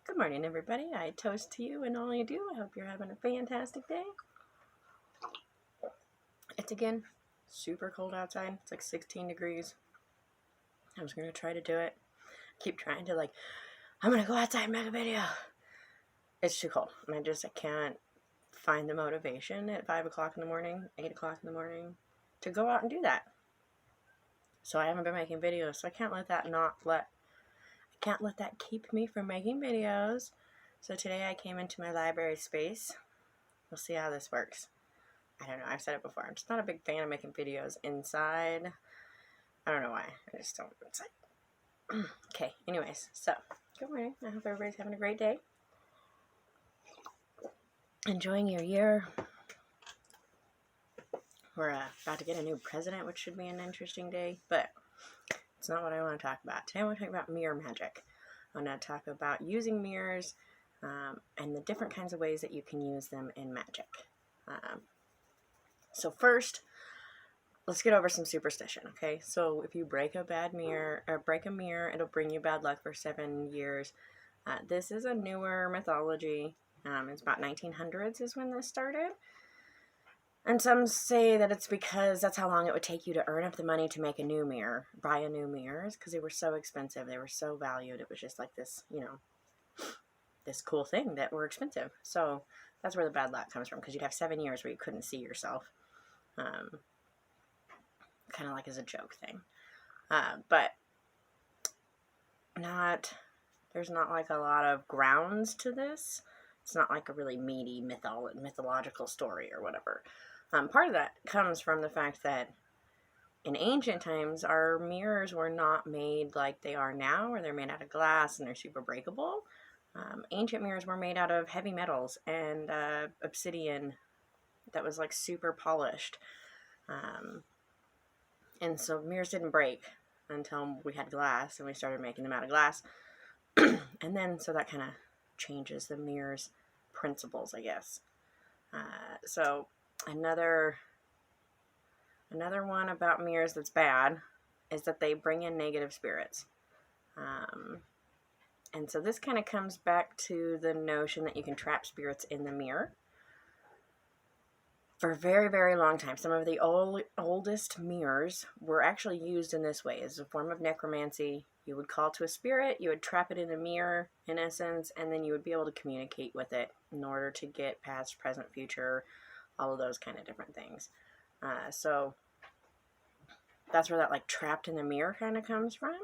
Good morning, everybody. I toast to you and all you do. I hope you're having a fantastic day. It's again super cold outside. It's like 16 degrees. I was going to try to do it. Keep trying to I'm going to go outside and make a video. It's too cold. I can't find the motivation at 5 o'clock in the morning, 8 o'clock in the morning to go out and do that. So I haven't been making videos. So I can't let that keep me from making videos. So today I came into my library space. We'll see how this works. I don't know, I've said it before. I'm just not a big fan of making videos inside. I don't know why. I just don't inside. Okay, anyways, so good morning. I hope everybody's having a great day. Enjoying your year. We're about to get a new president, which should be an interesting day, but it's not what I want to talk about. Today I want to talk about mirror magic. I want to talk about using mirrors and the different kinds of ways that you can use them in magic. So first, let's get over some superstition, okay? So if you break a mirror, it'll bring you bad luck for 7 years. This is a newer mythology. It's about 1900s is when this started. And some say that it's because that's how long it would take you to earn up the money to make a new mirror, buy a new mirrors, because they were so expensive. They were so valued. It was just like this, this cool thing that were expensive. So that's where the bad luck comes from, because you'd have 7 years where you couldn't see yourself. Kind of like as a joke thing. But there's not like a lot of grounds to this. It's not like a really meaty mythological story or whatever. Part of that comes from the fact that in ancient times, our mirrors were not made like they are now, where they're made out of glass and they're super breakable. Ancient mirrors were made out of heavy metals and obsidian that was like super polished. And so mirrors didn't break until we had glass and we started making them out of glass. And then, so that kind of changes the mirror's principles, I guess. So another one about mirrors that's bad is that they bring in negative spirits. And so this kind of comes back to the notion that you can trap spirits in the mirror. For a very, very long time, some of the oldest mirrors were actually used in this way as a form of necromancy. You would call to a spirit, you would trap it in a mirror, in essence, and then you would be able to communicate with it in order to get past, present, future, all of those kind of different things. So that's where that trapped in the mirror kind of comes from.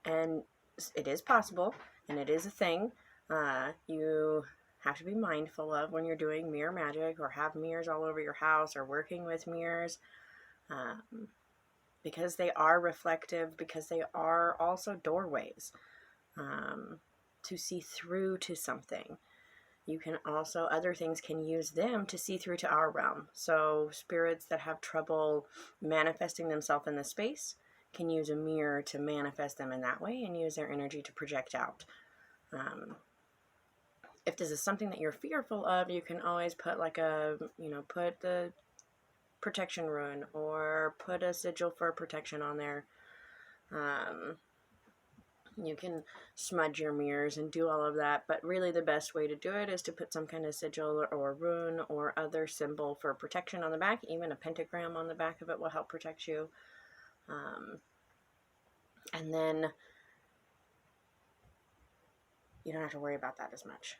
And it is possible, and it is a thing. You have to be mindful of when you're doing mirror magic or have mirrors all over your house or working with mirrors, because they are reflective, because they are also doorways to see through to something. You can also, other things can use them to see through to our realm. So spirits that have trouble manifesting themselves in the space can use a mirror to manifest them in that way and use their energy to project out. If this is something that you're fearful of, you can always put put the protection rune or put a sigil for protection on there. You can smudge your mirrors and do all of that, but really the best way to do it is to put some kind of sigil or rune or other symbol for protection on the back. Even a pentagram on the back of it will help protect you. And then you don't have to worry about that as much.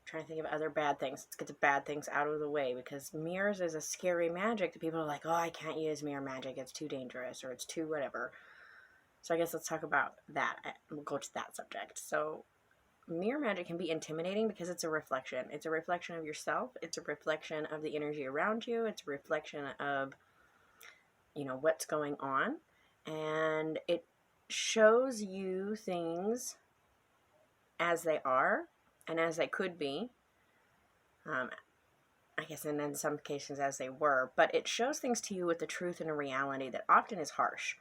Trying to think of other bad things. Let's get the bad things out of the way, because mirrors is a scary magic that people are like, oh, I can't use mirror magic. It's too dangerous, or it's too whatever. So I guess let's talk about that. We'll go to that subject. So mirror magic can be intimidating because it's a reflection. It's a reflection of yourself. It's a reflection of the energy around you. It's a reflection of, what's going on. And it shows you things as they are and as they could be. I guess, and in some cases as they were, but it shows things to you with the truth and a reality that often is harsh.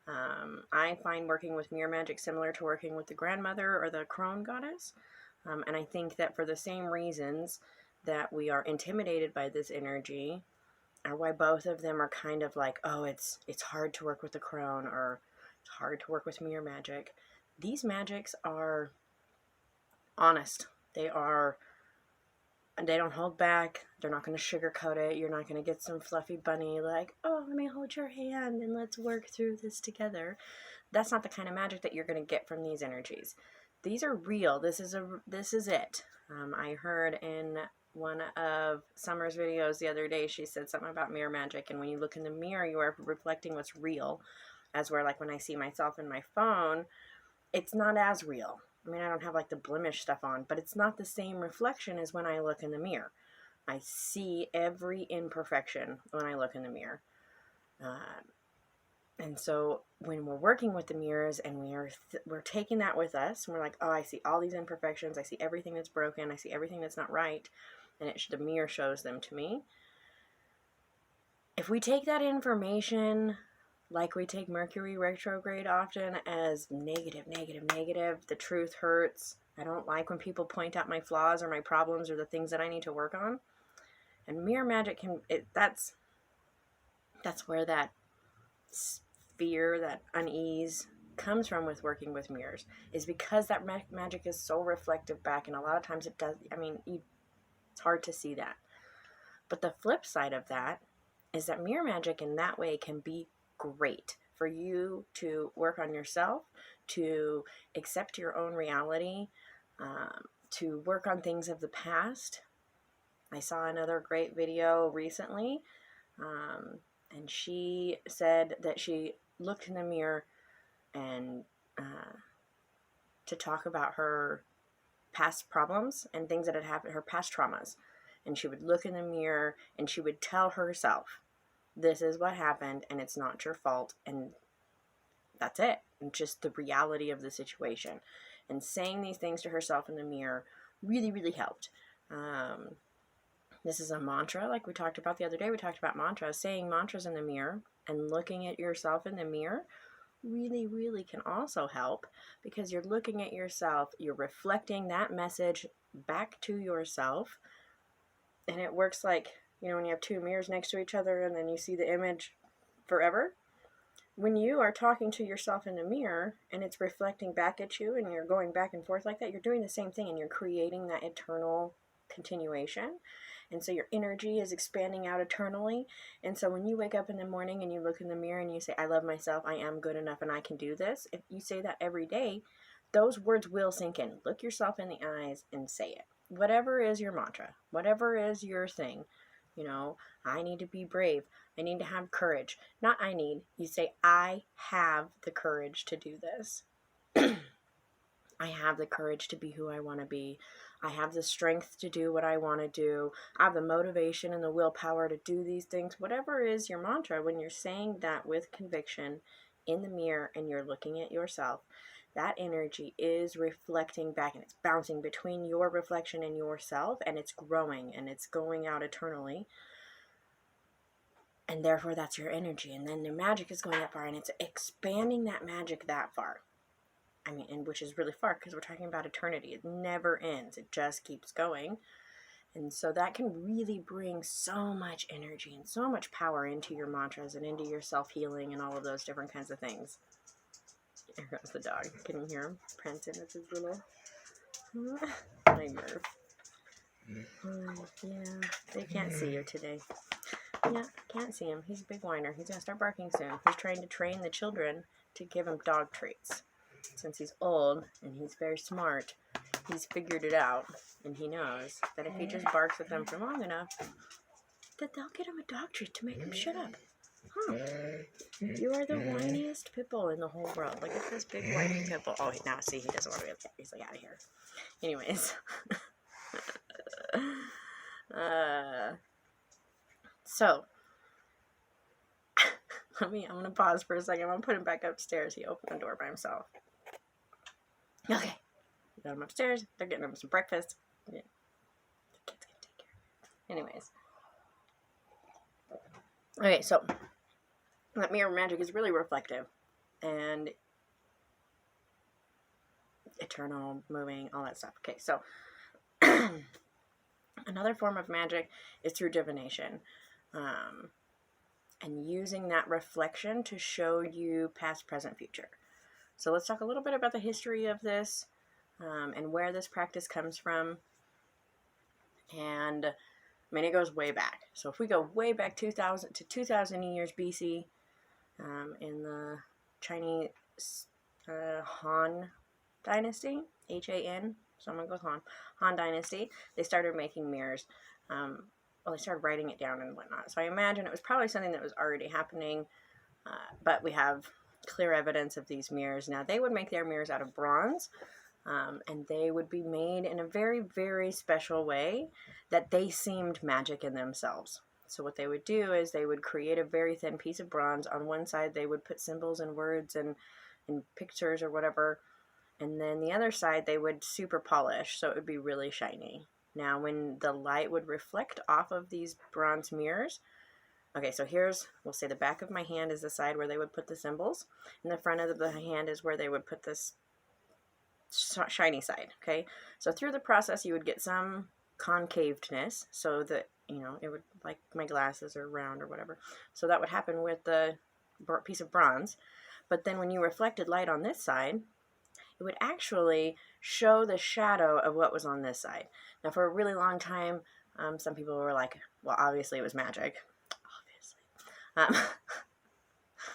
I find working with mirror magic similar to working with the grandmother or the crone goddess. And I think that for the same reasons that we are intimidated by this energy, are why both of them are kind of like, oh, it's hard to work with the crone, or It's hard to work with mirror magic. These magics are honest. They don't hold back. They're not going to sugarcoat it. You're not going to get some fluffy bunny like, oh, let me hold your hand and let's work through this together. That's not the kind of magic that you're going to get from these energies. These are real. This is it. I heard in one of Summer's videos the other day, she said something about mirror magic, and when you look in the mirror, you are reflecting what's real. As where, like, when I see myself in my phone, it's not as real. I mean, I don't have like the blemish stuff on, but it's not the same reflection as when I look in the mirror. I see every imperfection when I look in the mirror. And so when we're working with the mirrors and we're taking that with us, and we're like, oh, I see all these imperfections. I see everything that's broken. I see everything that's not right. And the mirror shows them to me. If we take that information, like we take Mercury retrograde often, as negative, the truth hurts. I don't like when people point out my flaws or my problems or the things that I need to work on. And mirror magic that's where that fear, that unease comes from with working with mirrors, is because that magic is so reflective back, and a lot of times it does. I mean, it's hard to see that. But the flip side of that is that mirror magic in that way can be great for you to work on yourself, to accept your own reality, to work on things of the past. I saw another great video recently, and she said that she looked in the mirror and to talk about her past problems and things that had happened, her past traumas. And she would look in the mirror and she would tell herself, this is what happened and it's not your fault, and that's it. And just the reality of the situation. And saying these things to herself in the mirror really, really helped. This is a mantra, like we talked about the other day. We talked about mantras. Saying mantras in the mirror and looking at yourself in the mirror really, really can also help, because you're looking at yourself, you're reflecting that message back to yourself, and it works like, when you have two mirrors next to each other and then you see the image forever. When you are talking to yourself in the mirror and it's reflecting back at you and you're going back and forth like that, you're doing the same thing and you're creating that eternal continuation. And so your energy is expanding out eternally. And so when you wake up in the morning and you look in the mirror and you say, I love myself, I am good enough, and I can do this. If you say that every day, those words will sink in. Look yourself in the eyes and say it. Whatever is your mantra, whatever is your thing, I need to be brave. I need to have courage. Not I need. You say, I have the courage to do this. I have the courage to be who I want to be. I have the strength to do what I want to do. I have the motivation and the willpower to do these things. Whatever is your mantra, when you're saying that with conviction in the mirror and you're looking at yourself, that energy is reflecting back and it's bouncing between your reflection and yourself, and it's growing and it's going out eternally. And therefore that's your energy. And then the magic is going that far and it's expanding that magic that far. And which is really far because we're talking about eternity. It never ends. It just keeps going. And so that can really bring so much energy and so much power into your mantras and into your self-healing and all of those different kinds of things. There goes the dog. Can you hear him prancing with his little Murph. Yeah, they can't see you today. Yeah, can't see him. He's a big whiner. He's going to start barking soon. He's trying to train the children to give him dog treats. Since he's old and he's very smart, he's figured it out, and he knows that if he just barks at them for long enough, that they'll get him a dog treat to make him shut up. Huh. You are the whiniest pit bull in the whole world. Look at this big whiny pit bull. Oh, now see, he doesn't want to be upset. He's like, out of here. Anyways. So, I'm going to pause for a second. I'm going to put him back upstairs. He opened the door by himself. Okay. We got him upstairs. They're getting him some breakfast. Yeah. The kids can take care of it. Anyways. Okay, so that mirror magic is really reflective and eternal, moving, all that stuff. Okay, so another form of magic is through divination. and using that reflection to show you past, present, future. So let's talk a little bit about the history of this and where this practice comes from. And I mean, it goes way back. So if we go way back 2,000 to 2,000 years BC, in the Chinese Han Dynasty, H-A-N, someone goes Han Dynasty, they started making mirrors. Well, they started writing it down and whatnot. So I imagine it was probably something that was already happening, but we have clear evidence of these mirrors. Now, they would make their mirrors out of bronze, and they would be made in a very, very special way that they seemed magic in themselves. So what they would do is they would create a very thin piece of bronze. On one side, they would put symbols and words and pictures or whatever. And then the other side, they would super polish, so it would be really shiny. Now, when the light would reflect off of these bronze mirrors, okay, so here's, we'll say the back of my hand is the side where they would put the symbols, and the front of the hand is where they would put this shiny side, okay? So through the process, you would get some concavedness, so that, you know, it would, like my glasses are round or whatever. So that would happen with the piece of bronze. But then when you reflected light on this side, it would actually show the shadow of what was on this side. Now, for a really long time, some people were like, well, obviously it was magic. Obviously.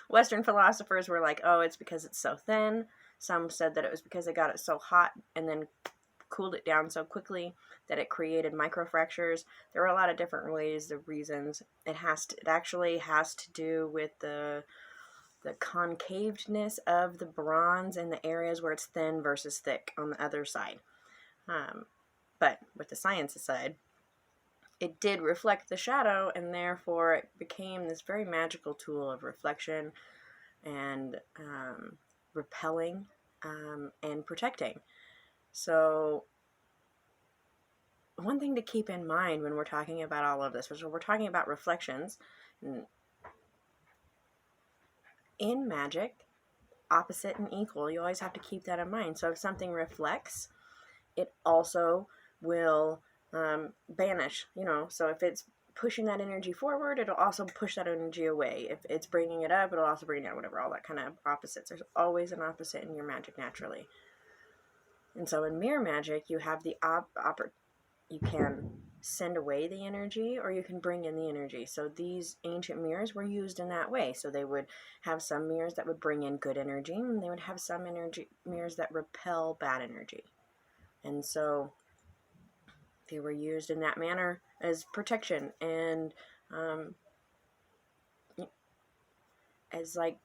Western philosophers were like, oh, it's because it's so thin. Some said that it was because they got it so hot and then cooled it down so quickly that it created microfractures. There are a lot of different ways, the reasons. It actually has to do with the concavedness of the bronze in the areas where it's thin versus thick on the other side. But with the science side, it did reflect the shadow, and therefore it became this very magical tool of reflection and repelling and protecting. So one thing to keep in mind when we're talking about all of this, which we're talking about reflections, in magic, opposite and equal, you always have to keep that in mind. So if something reflects, it also will banish, you know. So if it's pushing that energy forward, it'll also push that energy away. If it's bringing it up, it'll also bring it down, whatever, all that kind of opposites. There's always an opposite in your magic naturally. And so in mirror magic, you have the you can send away the energy or you can bring in the energy. So these ancient mirrors were used in that way. So they would have some mirrors that would bring in good energy, and they would have some mirrors that repel bad energy. And so they were used in that manner as protection and as like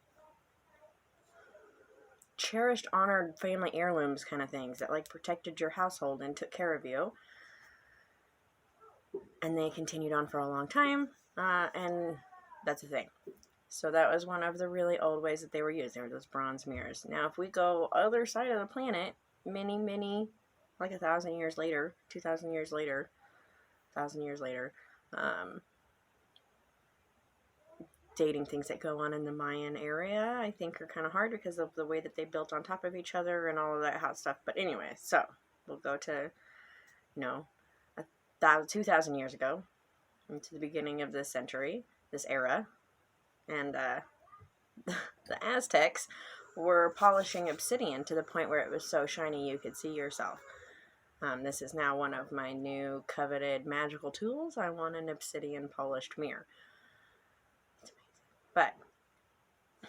cherished, honored family heirlooms kind of things that like protected your household and took care of you. And they continued on for a long time, and that's the thing. So that was one of the really old ways that they were used. They were those bronze mirrors. Now, if we go other side of the planet, many, like 1,000 years later, 2,000 years later, 1,000 years later, dating things that go on in the Mayan area, I think are kind of hard because of the way that they built on top of each other and all of that hot stuff. But anyway, so we'll go to, 2,000 years ago, into the beginning of this century, this era, and the Aztecs were polishing obsidian to the point where it was so shiny you could see yourself. This is now one of my new coveted magical tools. I want an obsidian polished mirror. It's amazing.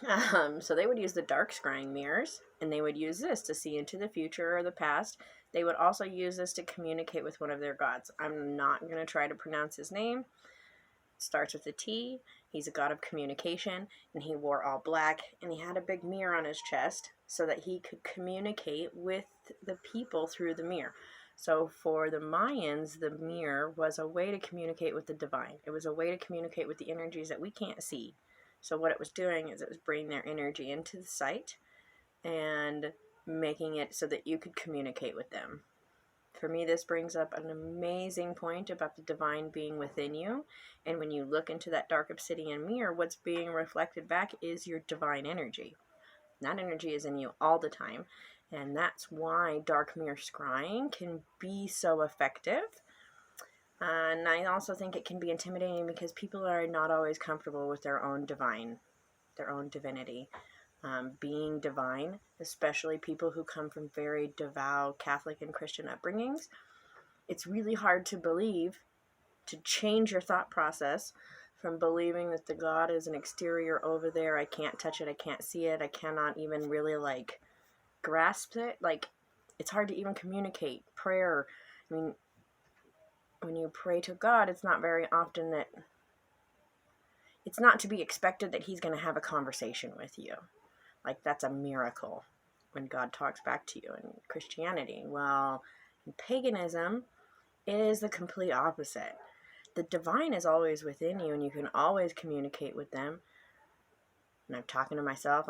But, so they would use the dark scrying mirrors, and they would use this to see into the future or the past. They would also use this to communicate with one of their gods. I'm not going to try to pronounce his name. It starts with a T. He's a god of communication, and he wore all black, and he had a big mirror on his chest so that he could communicate with the people through the mirror. So for the Mayans, the mirror was a way to communicate with the divine. It was a way to communicate with the energies that we can't see. So what it was doing is it was bringing their energy into the sight and making it so that you could communicate with them. For me, this brings up an amazing point about the divine being within you. And when you look into that dark obsidian mirror, what's being reflected back is your divine energy. That energy is in you all the time. And that's why dark mirror scrying can be so effective. And I also think it can be intimidating because people are not always comfortable with their own divinity. Being divine, especially people who come from very devout Catholic and Christian upbringings, it's really hard to believe, to change your thought process from believing that the God is an exterior over there. I can't touch it. I can't see it. I cannot even really grasp it. It's hard to even communicate. Prayer, I mean, when you pray to God, it's not very often that it's not to be expected that he's going to have a conversation with you. That's a miracle when God talks back to you. In Christianity, well, in paganism, it is the complete opposite. The divine is always within you, and you can always communicate with them. And I'm talking to myself.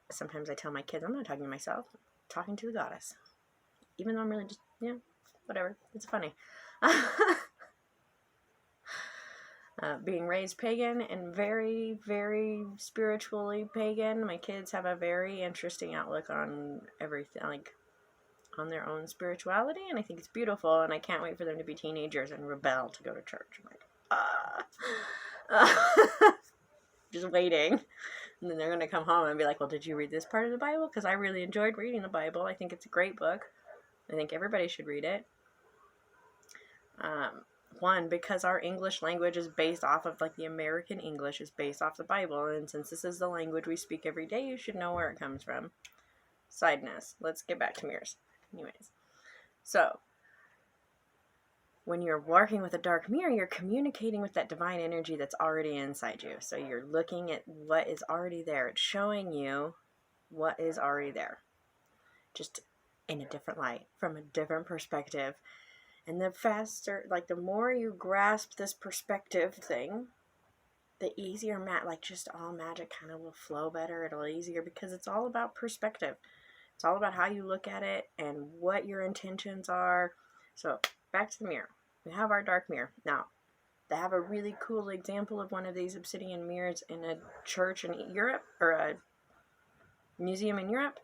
Sometimes I tell my kids, I'm not talking to myself. I'm talking to the goddess. Even though I'm really just, whatever. It's funny. Being raised pagan and very, very spiritually pagan, my kids have a very interesting outlook on everything, on their own spirituality, and I think it's beautiful, and I can't wait for them to be teenagers and rebel to go to church. I'm just waiting. And then they're going to come home and be like, well, did you read this part of the Bible? Because I really enjoyed reading the Bible. I think it's a great book. I think everybody should read it. One, because our English language is based off of, the American English is based off the Bible, and since this is the language we speak every day, you should know where it comes from. Side note, let's get back to mirrors. Anyways, so when you're working with a dark mirror, you're communicating with that divine energy that's already inside you. So you're looking at what is already there. It's showing you what is already there, just in a different light, from a different perspective. And the faster, the more you grasp this perspective thing, the easier just all magic kind of will flow better. It'll easier because it's all about perspective. It's all about how you look at it and what your intentions are. So back to the mirror. We have our dark mirror. Now, they have a really cool example of one of these obsidian mirrors in a church in Europe, or a museum in Europe.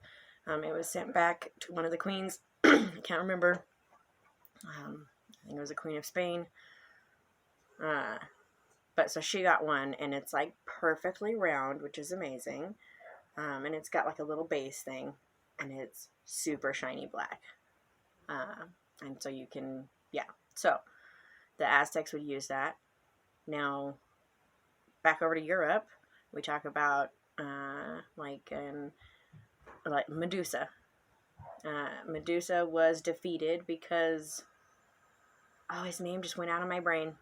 It was sent back to one of the queens. I can't remember. I think it was the Queen of Spain. But so she got one, and it's perfectly round, which is amazing. And it's got a little base thing, and it's super shiny black. And so you can, So the Aztecs would use that. Now, back over to Europe, we talk about Medusa. Medusa was defeated because, his name just went out of my brain.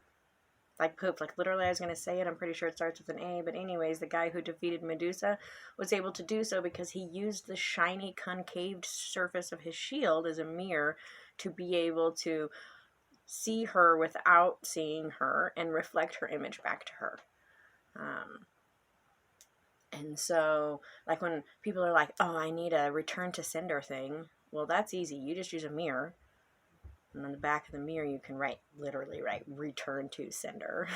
Poop. Literally, I was going to say it. I'm pretty sure it starts with an A. But anyways, the guy who defeated Medusa was able to do so because he used the shiny, concaved surface of his shield as a mirror to be able to see her without seeing her and reflect her image back to her. And so, when people are like, oh, I need a return to sender thing. Well, that's easy. You just use a mirror. And on the back of the mirror, you can literally write return to sender.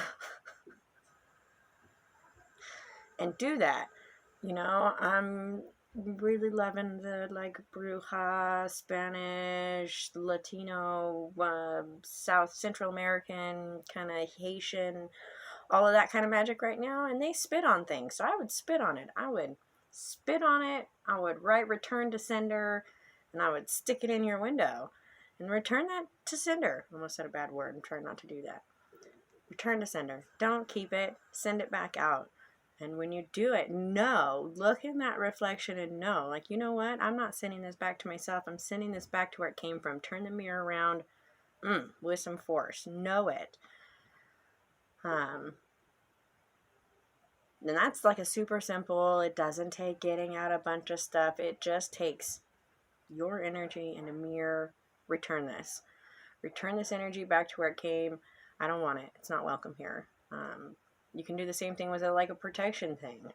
And do that. I'm really loving the Bruja, Spanish, Latino, South Central American, kind of Haitian, all of that kind of magic right now. And they spit on things. So I would spit on it. I would write return to sender, and I would stick it in your window. And return that to sender. I almost said a bad word. I'm trying not to do that. Return to sender. Don't keep it. Send it back out. And when you do it, look in that reflection and know, you know what? I'm not sending this back to myself. I'm sending this back to where it came from. Turn the mirror around with some force. Know it. And that's a super simple. It doesn't take getting out a bunch of stuff. It just takes your energy in a mirror. Return this energy back to where it came. I don't want it. It's not welcome here. You can do the same thing with a protection thing.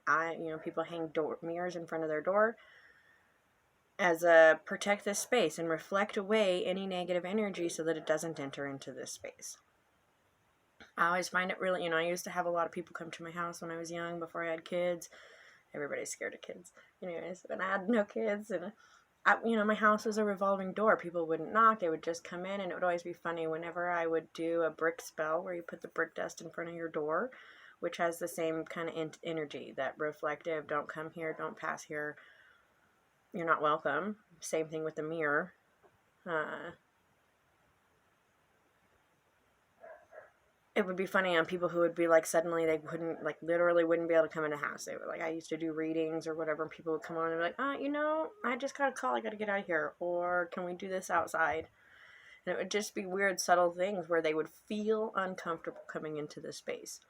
People hang mirrors in front of their door as a protect this space and reflect away any negative energy so that it doesn't enter into this space. I always find it really, I used to have a lot of people come to my house when I was young, before I had kids. Everybody's scared of kids. Anyways, when I had no kids, and my house was a revolving door. People wouldn't knock. They would just come in, and it would always be funny whenever I would do a brick spell where you put the brick dust in front of your door, which has the same kind of energy, that reflective, don't come here, don't pass here, you're not welcome. Same thing with the mirror. It would be funny on people who would be like, suddenly they wouldn't, like, literally wouldn't be able to come in the house. They were like, I used to do readings or whatever, and people would come on and be like, I just got a call, I got to get out of here, or can we do this outside? And it would just be weird, subtle things where they would feel uncomfortable coming into the space,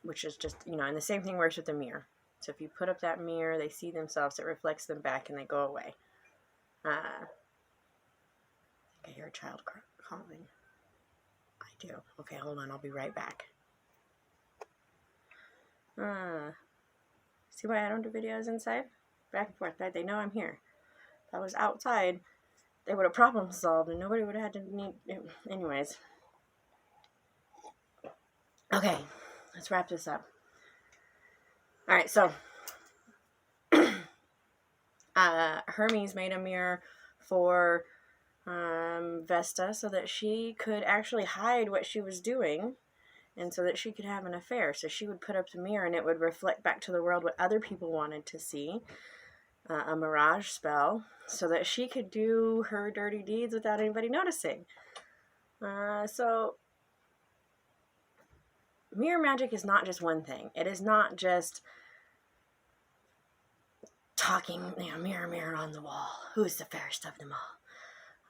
which is just, and the same thing works with the mirror. So if you put up that mirror, they see themselves, it reflects them back, and they go away. I think I hear a child calling. I do. Okay, hold on. I'll be right back. See why I don't do videos inside? Back and forth. They know I'm here. If I was outside, they would have problem solved and nobody would have had to need... Anyways. Okay, let's wrap this up. Alright, so... Hermes made a mirror for... Vesta, so that she could actually hide what she was doing, and so that she could have an affair. So she would put up the mirror and it would reflect back to the world what other people wanted to see, a mirage spell, so that she could do her dirty deeds without anybody noticing. So mirror magic is not just one thing. It is not just talking, mirror, mirror on the wall, who's the fairest of them all.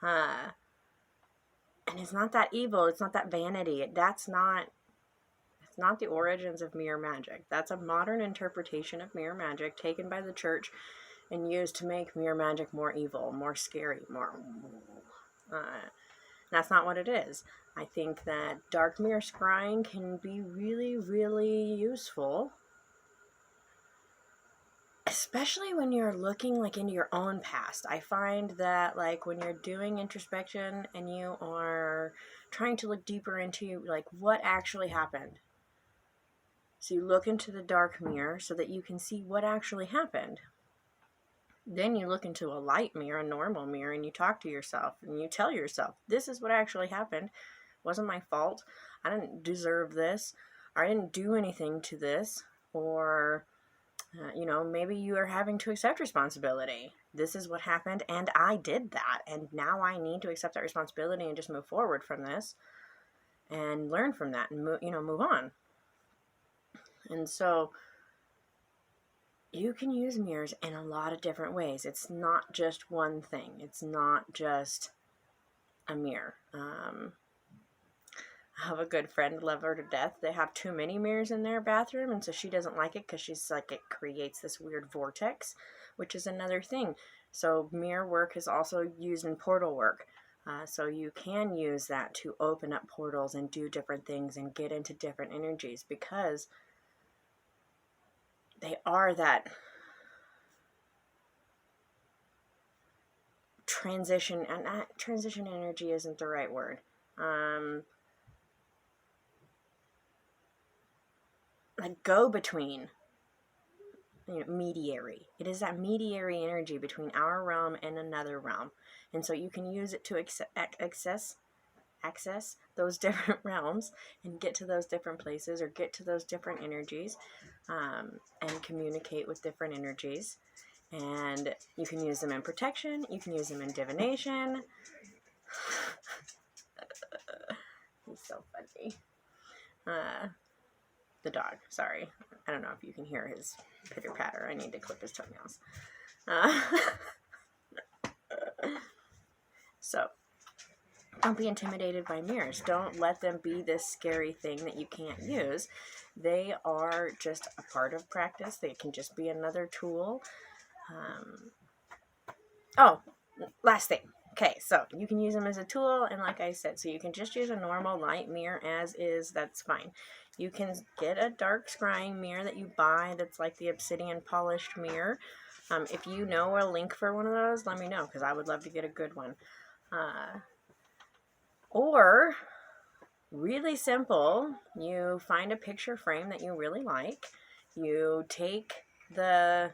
And it's not that evil, it's not that vanity, it's not the origins of mirror magic. That's a modern interpretation of mirror magic taken by the church and used to make mirror magic more evil, more scary, more... that's not what it is. I think that dark mirror scrying can be really, really useful, especially when you're looking into your own past. I find that when you're doing introspection and you are trying to look deeper into what actually happened. So you look into the dark mirror so that you can see what actually happened. Then you look into a light mirror, a normal mirror, and you talk to yourself and you tell yourself, this is what actually happened. It wasn't my fault. I didn't deserve this. Or I didn't do anything to this. Or... maybe you are having to accept responsibility. This is what happened, and I did that, and now I need to accept that responsibility and just move forward from this and learn from that and move on. And so you can use mirrors in a lot of different ways. It's not just one thing. It's not just a mirror. I have a good friend, love her to death. They have too many mirrors in their bathroom, and so she doesn't like it because she's like, it creates this weird vortex, which is another thing. So mirror work is also used in portal work. So you can use that to open up portals and do different things and get into different energies, because they are that transition, and transition energy isn't the right word. Go-between, mediary. It is that mediary energy between our realm and another realm. And so you can use it to access those different realms and get to those different places or get to those different energies, and communicate with different energies. And you can use them in protection. You can use them in divination. He's so funny. The dog, sorry. I don't know if you can hear his pitter-patter. I need to clip his toenails. So, don't be intimidated by mirrors. Don't let them be this scary thing that you can't use. They are just a part of practice. They can just be another tool. Last thing. Okay, so you can use them as a tool, and like I said, so you can just use a normal light mirror as is, that's fine. You can get a dark scrying mirror that you buy that's like the obsidian polished mirror. If you know a link for one of those, let me know, because I would love to get a good one. Or, really simple, you find a picture frame that you really like, you take the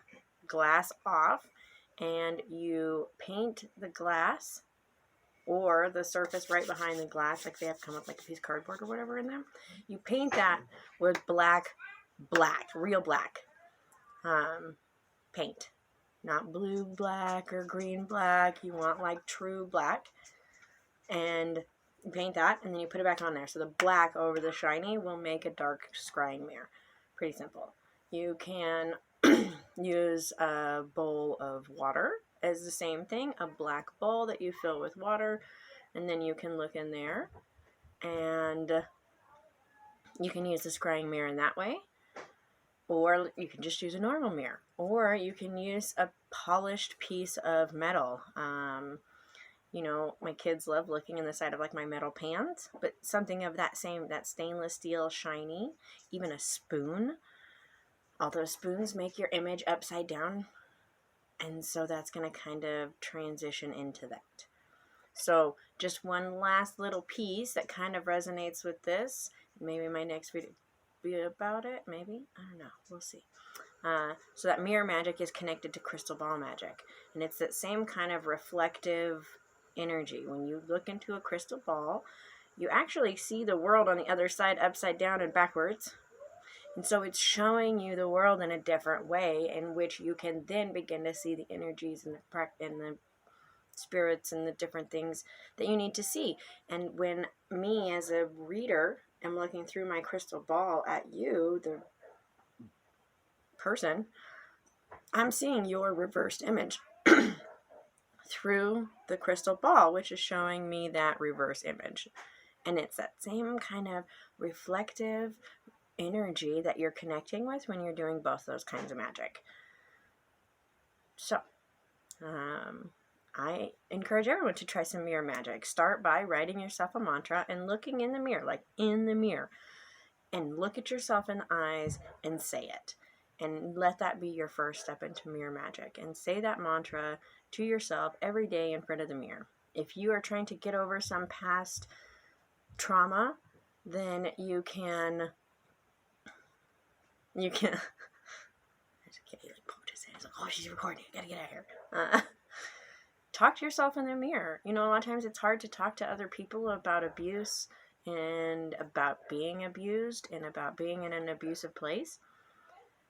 glass off, and you paint the glass or the surface right behind the glass, like they have come up like a piece of cardboard or whatever in there. You paint that with black, real black paint. Not blue black or green black. You want like true black. And you paint that, and then you put it back on there. So the black over the shiny will make a dark scrying mirror. Pretty simple. You can use a bowl of water as the same thing, a black bowl that you fill with water, and then you can look in there, and you can use the scrying mirror in that way, or you can just use a normal mirror, or you can use a polished piece of metal. You know, my kids love looking in the side of like my metal pans, but something of that stainless steel shiny, even a spoon. Although spoons make your image upside down, and so that's going to kind of transition into that. So just one last little piece that kind of resonates with this. Maybe my next video will be about it. Maybe. I don't know. We'll see. So that mirror magic is connected to crystal ball magic. And it's that same kind of reflective energy. When you look into a crystal ball, you actually see the world on the other side upside down and backwards. And so it's showing you the world in a different way, in which you can then begin to see the energies and the spirits and the different things that you need to see. And when me as a reader am looking through my crystal ball at you, the person, I'm seeing your reversed image through the crystal ball, which is showing me that reverse image. And it's that same kind of reflective energy that you're connecting with when you're doing both those kinds of magic. So, I encourage everyone to try some mirror magic. Start by writing yourself a mantra and looking in the mirror, like in the mirror, and look at yourself in the eyes and say it. And let that be your first step into mirror magic. And say that mantra to yourself every day in front of the mirror. If you are trying to get over some past trauma, then you can I just can't like poked his head. He's like, oh, she's recording. I gotta get out of here. Talk to yourself in the mirror. You know, a lot of times it's hard to talk to other people about abuse and about being abused and about being in an abusive place.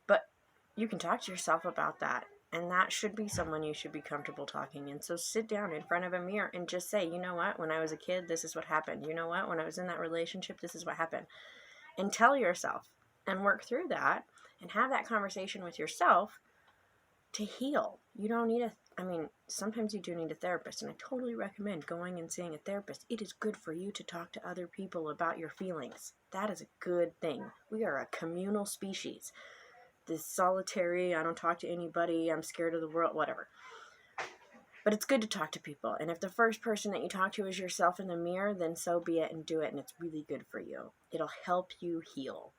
But you can talk to yourself about that. And that should be someone you should be comfortable talking. And so sit down in front of a mirror and just say, you know what? When I was a kid, this is what happened. You know what? When I was in that relationship, this is what happened. And tell yourself and work through that and have that conversation with yourself to heal. You don't need sometimes you do need a therapist, and I totally recommend going and seeing a therapist. It is good for you to talk to other people about your feelings. That is a good thing. We are a communal species. This solitary, I don't talk to anybody, I'm scared of the world, whatever. But it's good to talk to people. And if the first person that you talk to is yourself in the mirror, then so be it, and do it, and it's really good for you. It'll help you heal.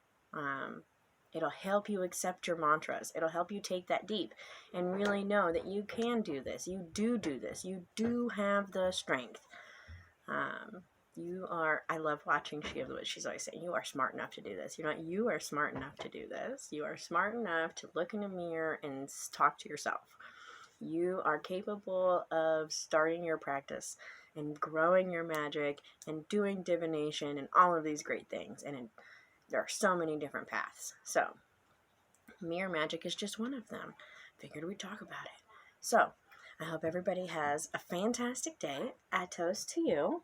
It'll help you accept your mantras. It'll help you take that deep and really know that you can do this. You do this. You do have the strength. I love watching She of the Woods. She's always saying, you are smart enough to do this. You are smart enough to do this. You are smart enough to look in a mirror and talk to yourself. You are capable of starting your practice and growing your magic and doing divination and all of these great things. And there are so many different paths. So, mirror magic is just one of them. Figured we'd talk about it. So, I hope everybody has a fantastic day. I toast to you.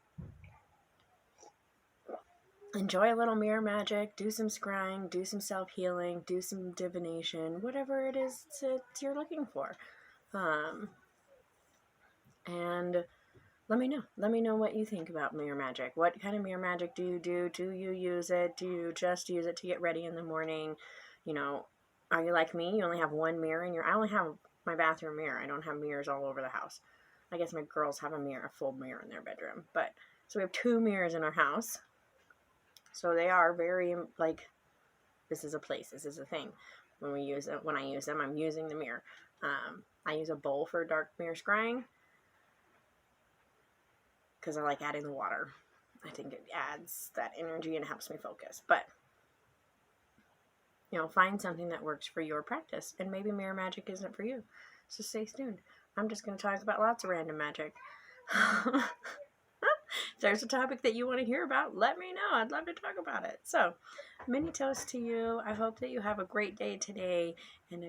Enjoy a little mirror magic. Do some scrying. Do some self-healing. Do some divination. Whatever it is that you're looking for. And let me know. Let me know what you think about mirror magic. What kind of mirror magic do you do? Do you use it? Do you just use it to get ready in the morning? You know, are you like me? You only have one mirror in I only have my bathroom mirror. I don't have mirrors all over the house. I guess my girls have a full mirror in their bedroom. But, so we have 2 mirrors in our house. So they are very, this is a place. This is a thing. When I use them, I'm using the mirror. I use a bowl for dark mirror scrying, because I like adding the water. I think it adds that energy and helps me focus. But, find something that works for your practice. And maybe mirror magic isn't for you. So stay tuned. I'm just going to talk about lots of random magic. If there's a topic that you want to hear about, let me know. I'd love to talk about it. So, many toasts to you. I hope that you have a great day today. And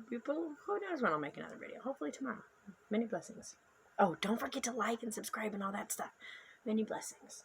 people, who knows when I'll make another video. Hopefully tomorrow. Many blessings. Oh, don't forget to like and subscribe and all that stuff. Many blessings.